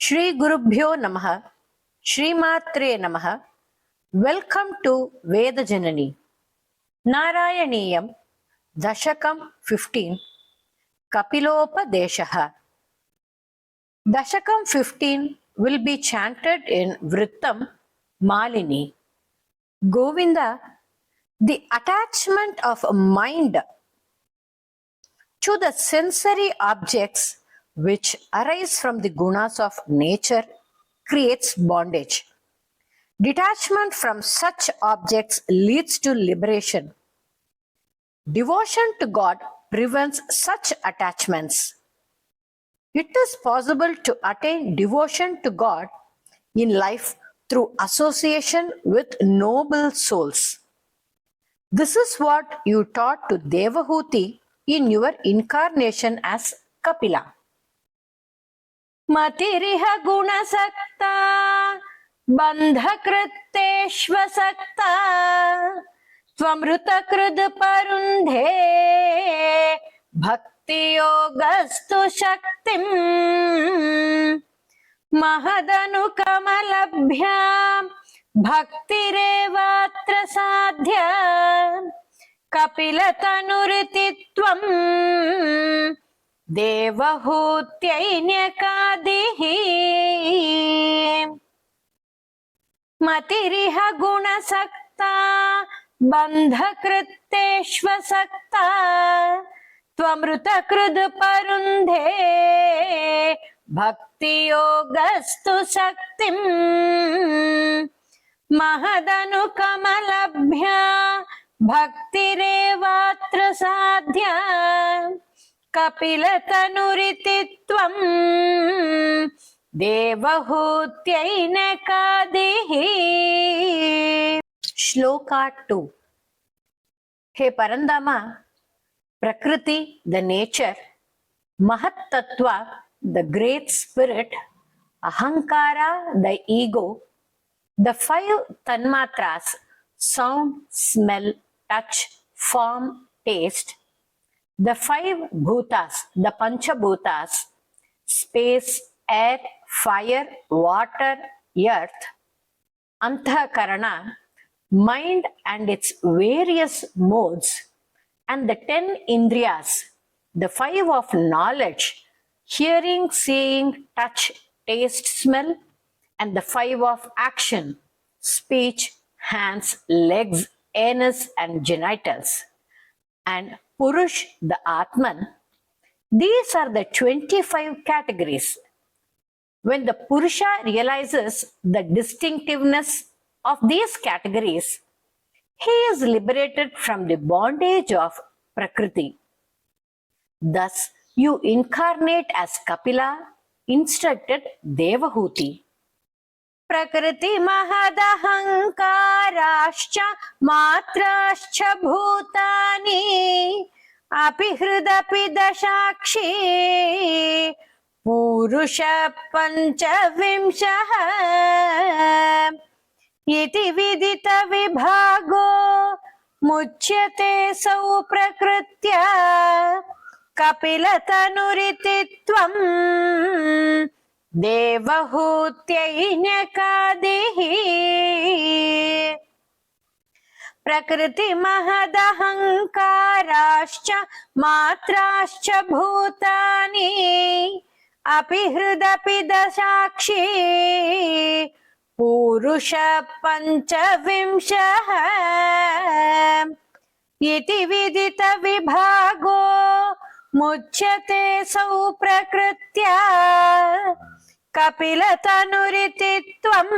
Shri Gurubhyo Namaha, Shri Matre Namaha. Welcome to Veda Janani. Narayaniyam, Dashakam 15, Kapilopadeshaha. Dashakam 15 will be chanted in Vrittam Malini. Govinda, the attachment of mind to the sensory objects which arise from the gunas of nature creates bondage. Detachment from such objects leads to liberation. Devotion to God prevents such attachments. It is possible to attain devotion to God in life through association with noble souls. This is what you taught to Devahuti in your incarnation as Kapila. Matiriha gunasakta bandhakritteshvasakta tvamrutakrid parundhe bhakti yogastu shaktim mahadanu kamalabhyam bhaktirevatra sadhya kapilatanurtitvam देवहूत्यैन्यकादिहि मतिरिह गुणसक्ता बन्धकृत्तेष्वसक्ता त्वमृतकृद् परुन्धे भक्तियोगस्तु शक्तिम् महदनुकमलभ्या भक्तिरेवात्र साध्या कपिलतनुरितित्वं देवहूत्यैनकादिहि. Shloka 2. Hey Parandama, Prakriti, the nature, Mahat Tattva, the great spirit, Ahankara, the ego, the 5 Tanmatras, sound, smell, touch, form, taste, the 5 bhutas, the panchabhutas, space, air, fire, water, earth, anthakarana, mind and its various modes, and the 10 indriyas, the 5 of knowledge, hearing, seeing, touch, taste, smell, and the 5 of action, speech, hands, legs, anus, and genitals, and Purush, the Atman. These are the 25 categories. When the Purusha realizes the distinctiveness of these categories, he is liberated from the bondage of Prakriti. Thus, you incarnate as Kapila, instructed Devahuti. प्रकृति महदहंकाराश्च मात्राश्च भूतानि अपि हृदपि दशाक्षी पुरुष पंचविंशः इति विदित विभागो मुच्यते सौ प्रकृत्या कपिलतनुरितित्वं देवहूत्यैन्यकादिहि. प्रकृति महदहंकाराश्च मात्राश्च भूतानि अपि हृदपि दशाक्षी पुरुष पंचविंशः इति विदित विभागो मुच्यते सौ प्रकृत्या कपिलतनुरितित्वं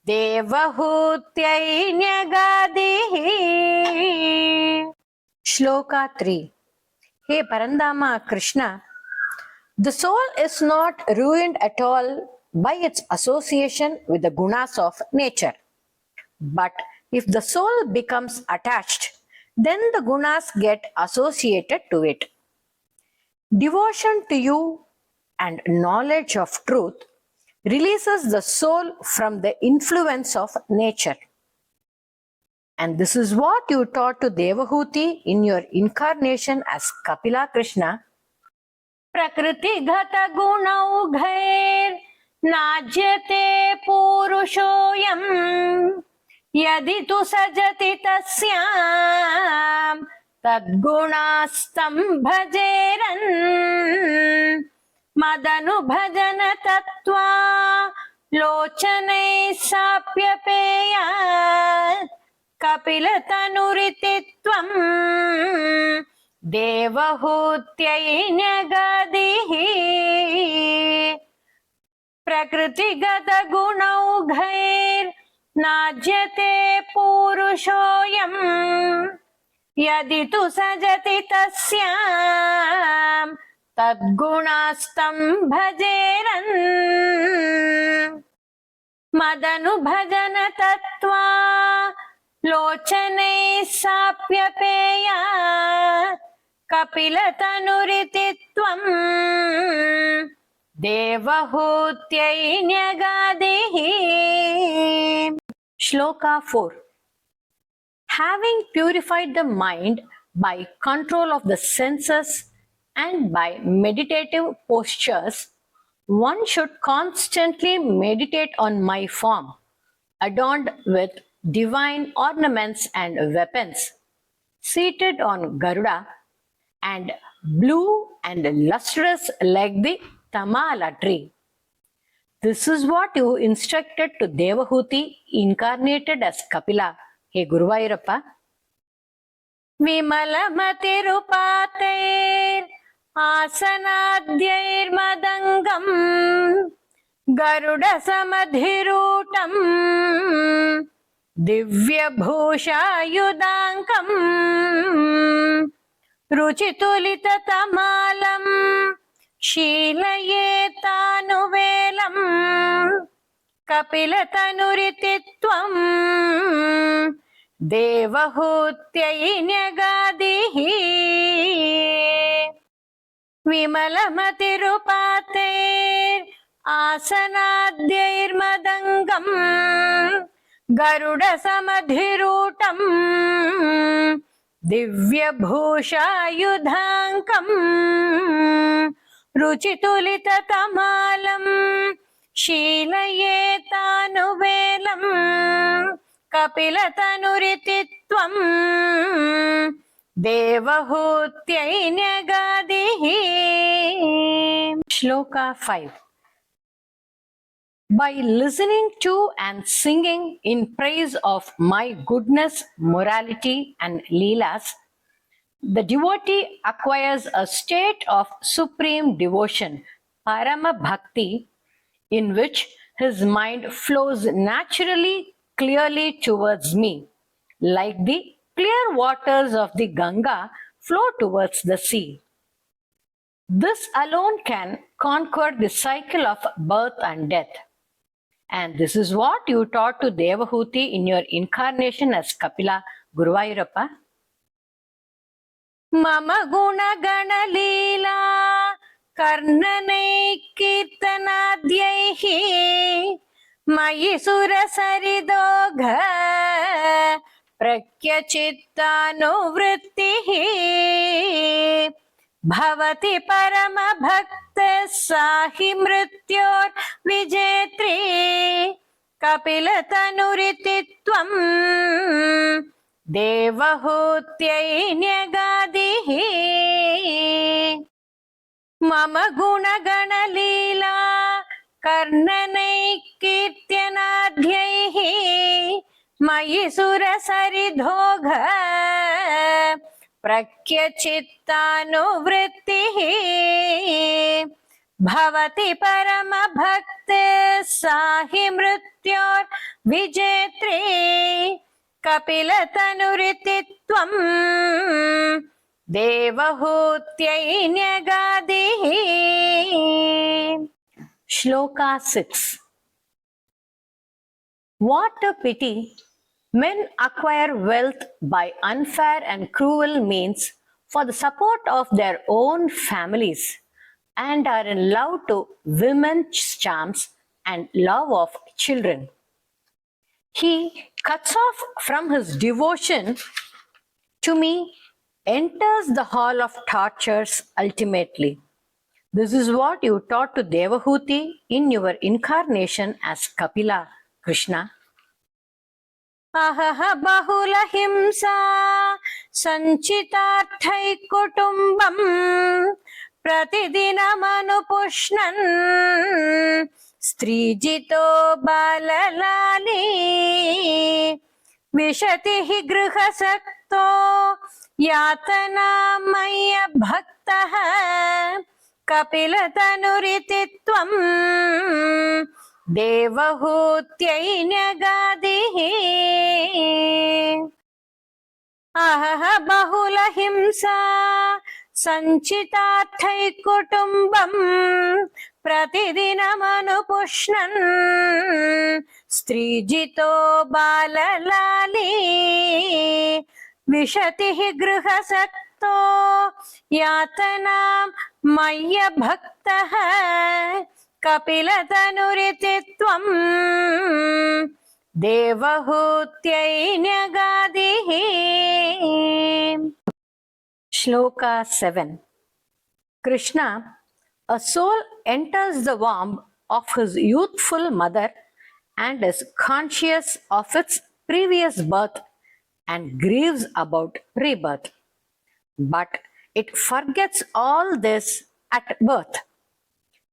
देवहूत्यैन्यगादिहि. Shloka 3. Hey Parandama Krishna, the soul is not ruined at all by its association with the gunas of nature. But if the soul becomes attached, then the gunas get associated to it. Devotion to you and knowledge of truth releases the soul from the influence of nature. And this is what you taught to Devahuti in your incarnation as Kapila Krishna प्रकृतिगत गुणौघैर्नाज्यते पूरुषोऽयम् यदि तु सजति तस्यां तद्गुणास्तं भजेरन् मदनुभजन तत्त्वा लोचनैः साप्यपेया कपिलतनुरिति त्वं देवहूत्यै न्यगदिः प्रकृतिगतगुणौघैर्नाज्यते पूरुषोऽयम् यदि तु सजति तस्यां तद्गुणास्तं भजेरन् मदनुभजन तत्त्वा लोचनैः साप्यपेया कपिलतनुरिति त्वं देवहूत्यै न्यगदिः. Shloka 4. Having purified the mind by control of the senses and by meditative postures, one should constantly meditate on my form, adorned with divine ornaments and weapons, seated on Garuda, and blue and lustrous like the Tamala tree. This is what you instructed to Devahuti, incarnated as Kapila. Hey Guruvayurappa. Vimalamatirupater आसनाद्यैर्मदङ्गम् गरुडसमधिरूढम् दिव्यभूषायुधाङ्कम् रुचितुलिततमालम् शीलयेतानुवेलम् कपिलतनुरिति त्वं देवहूत्यै न्यगदिः विमलमतिरुपातेर् आसनाद्यैर्मदङ्गम् गरुडसमधिरूढम् दिव्यभूषायुधाङ्कम् रुचितुलिततमालम् शीलयेतानुवेलम् कपिलतनुरिति त्वं देवहूत्यै न्यगदिः. Shloka 5. By listening to and singing in praise of my goodness, morality and leelas, the devotee acquires a state of supreme devotion, parama bhakti, in which his mind flows naturally, clearly towards me, like the clear waters of the Ganga flow towards the sea. This alone can conquer the cycle of birth and death. And this is what you taught to Devahuti in your incarnation as Kapila, Guruvayurappa. Mama guna gana leela karnanai kirtanadhyaihi mayi surasaridoga प्रत्यचित्तानुवृत्तिः भवति परमभक्तः साहि मृत्योर्विजेत्री कपिलतनुरिति त्वं देवहूत्यै न्यगदिः मम गुणगणलीला कर्णनैकीर्त्यनाद्यैः मयि सुरसरिधोघ प्रत्यचित्तानुवृत्तिः भवति परमभक्तः साहि मृत्योर्विजेत्री कपिलतनुरिति त्वं देवहूत्यै न्यगदिः. Shloka 6. What a pity! Men acquire wealth by unfair and cruel means for the support of their own families and are in love to women's charms and love of children. He cuts off from his devotion to me, enters the hall of tortures ultimately, This is what you taught to Devahuti in your incarnation as Kapila, Krishna. Ahaha bahula himsa sanchitarthai kutumbam प्रतिदिनमनुपुष्णन् स्त्रीजितो बाललाली विशतिः गृहसक्तो यातनामय्य भक्तः कपिलतनुरिति त्वम् देवहूत्यै न्यगादिः अहः बहुलहिंसा सञ्चितार्थै कुटुम्बम् प्रतिदिनमनुपुष्णन् स्त्रीजितो बाललाली विशतिः गृहसक्तो यातनां मय्य भक्तः कपिलतनुरिति त्वम् देवहूत्यै न्यगादिः. Shloka 7. Krishna, a soul enters the womb of his youthful mother and is conscious of its previous birth and grieves about rebirth. But it forgets all this at birth.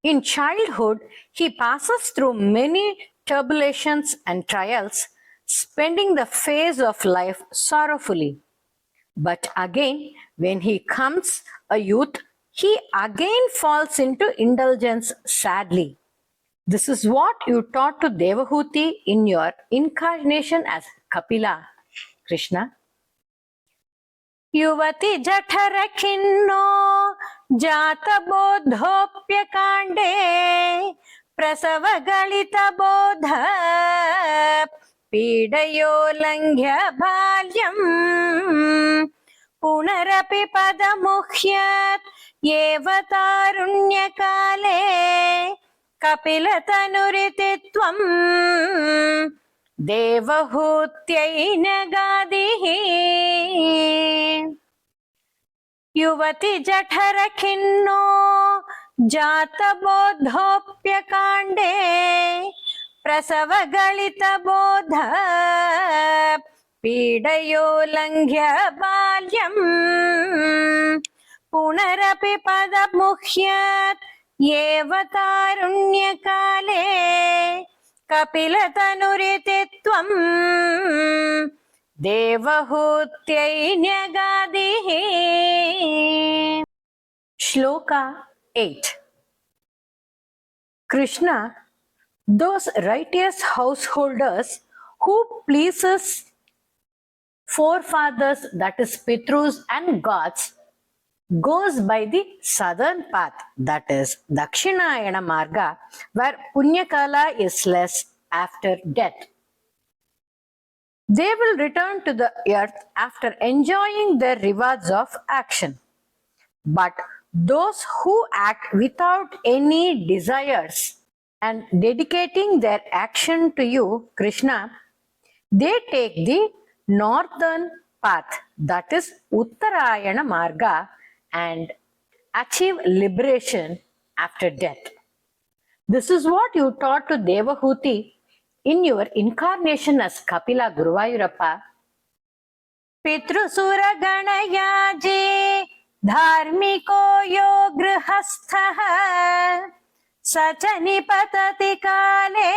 In childhood, he passes through many tribulations and trials, spending the phase of life sorrowfully. But again, when he comes a youth, he again falls into indulgence sadly. This is what you taught to Devahuti in your incarnation as Kapila, Krishna. युवति जठर खिन्नो जात बोधोप्यकाण्डे प्रसव गलित बोध पीडयोल्लङ्घ्य बाल्यम् पुनरपि पदमुह्यत् एव तारुण्यकाले कपिलतनुरिति त्वम् देवहूत्यै न्यगादिः. युवति जठर खिन्नो जात बोधोप्यकाण्डे प्रसव गलित बोध पीडयोल्लङ्घ्य बाल्यम् पुनरपि पदमुह्यत् एव तारुण्यकाले कपिलतनुरिति त्वम् देवहूत्यै न्यगादिः. Shloka 8. Krishna, those righteous householders who pleases forefathers, that is Pitrus and gods, goes by the southern path, that is Dakshinayana Marga, where Punyakala is less after death. They will return to the earth after enjoying the rewards of action. But those who act without any desires and dedicating their action to you, Krishna, they take the northern path, that is Uttarayana Marga, and achieve liberation after death. This is what you taught to Devahuti in your incarnation as Kapila, Guruvayurappa. Pitrusura ganayaji dharmiko yo grihasthah sacha nipatati kale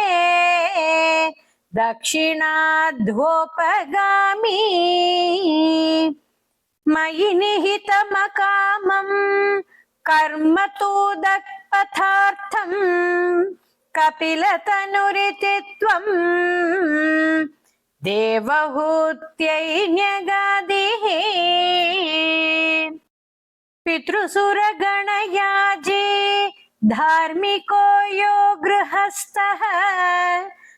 dakshinadhopagami मयि निहितमकामम् कर्म तु दक्पथार्थम् कपिलतनुरिति त्वम् देवहूत्यै न्यगादिः. पितृसुरगणयाजी धार्मिको यो गृहस्थः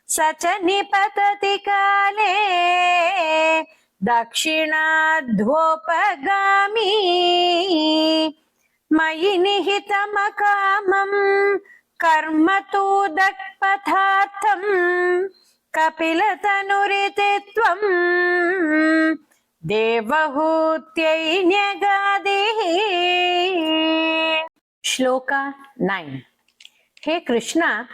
स च निपतति काले दक्षिणाध्वोपगामी मयि निहितमकामम् कर्म तु दक्पथार्थम् कपिलतनुरिति त्वम् देवहूत्यै न्यगादिः. Shloka 9. Hey Krishna,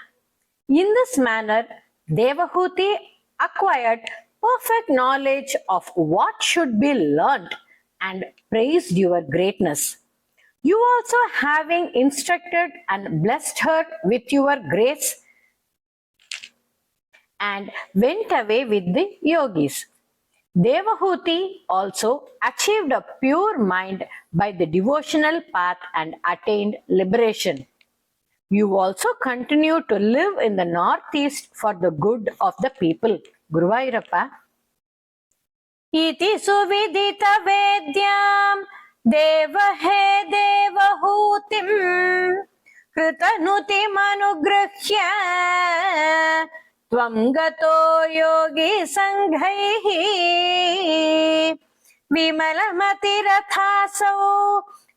in this manner, Devahuti acquired perfect knowledge of what should be learnt and praised your greatness. You also, having instructed and blessed her with your grace, and went away with the yogis. Devahuti also achieved a pure mind by the devotional path and attained liberation. You also continue to live in the northeast for the good of the people. Guruvayurappa. Iti suvidita vedyam devahe devahutim kritanutim anugrahya tvam gato yogi sanghaihi vimalamatirathaso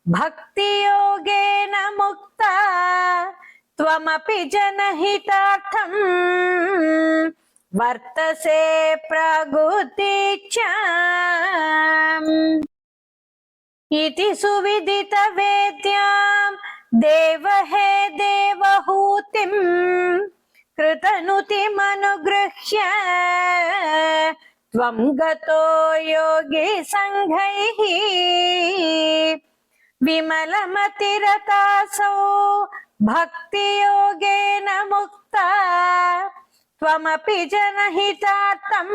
bhakti yogena mukta त्वमपि जनहितार्थं वर्तसे प्रकृतिच्चाम् इति सुविदितवेद्यां देवहे देवहूतिं कृतनुतिमनुगृह्य त्वं गतो योगी संघैः विमलमतिरतासो भक्ति योगेन मुक्ता त्वमपि जनहितार्थं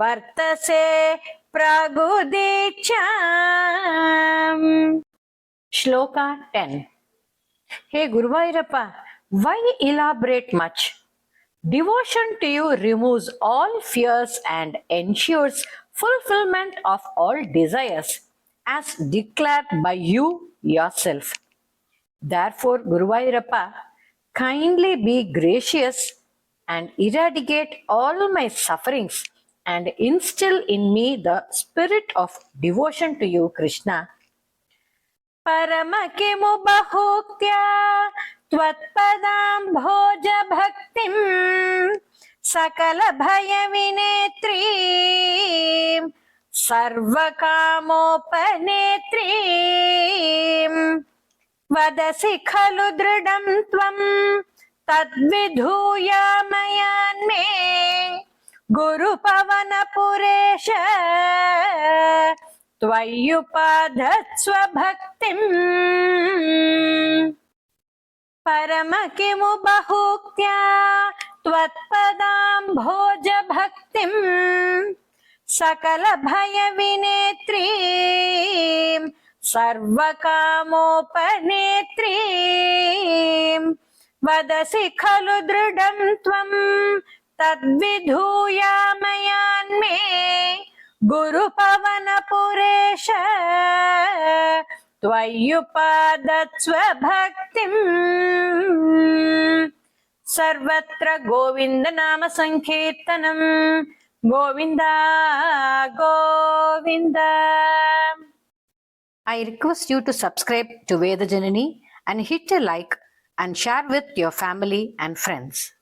वर्तसे प्रगुदीच्छाम्. Shloka 10. Hey Guruvayurappa, why elaborate much? Devotion to you removes all fears and ensures fulfillment of all desires, as declared by you yourself. Therefore, Guruvayurappa, kindly be gracious and eradicate all my sufferings and instill in me the spirit of devotion to you, Krishna. Paramakemu bahuktya tvatpadam bhoja bhaktim sakala bhaya vinetrim sarvakamopanetrim वदसि खलु दृढं त्वं तद्विधूयामयान्मे गुरुपवनपुरेश त्वय्युपाधत्स्व भक्तिम् परमकिमु बहुक्त्या त्वत्पदाम्भोज भक्तिम् सकलभयविनेत्रीं सर्वकामोपनेत्रीं वदसि खलु दृढं त्वं तद्विधूयामयान्मे गुरुपवनपुरेश त्वय्युपादत्स्व भक्तिम्. सर्वत्र गोविन्द नाम संकीर्तनम् Govinda, Govinda. I request you to subscribe to Veda Janani and hit a like and share with your family and friends.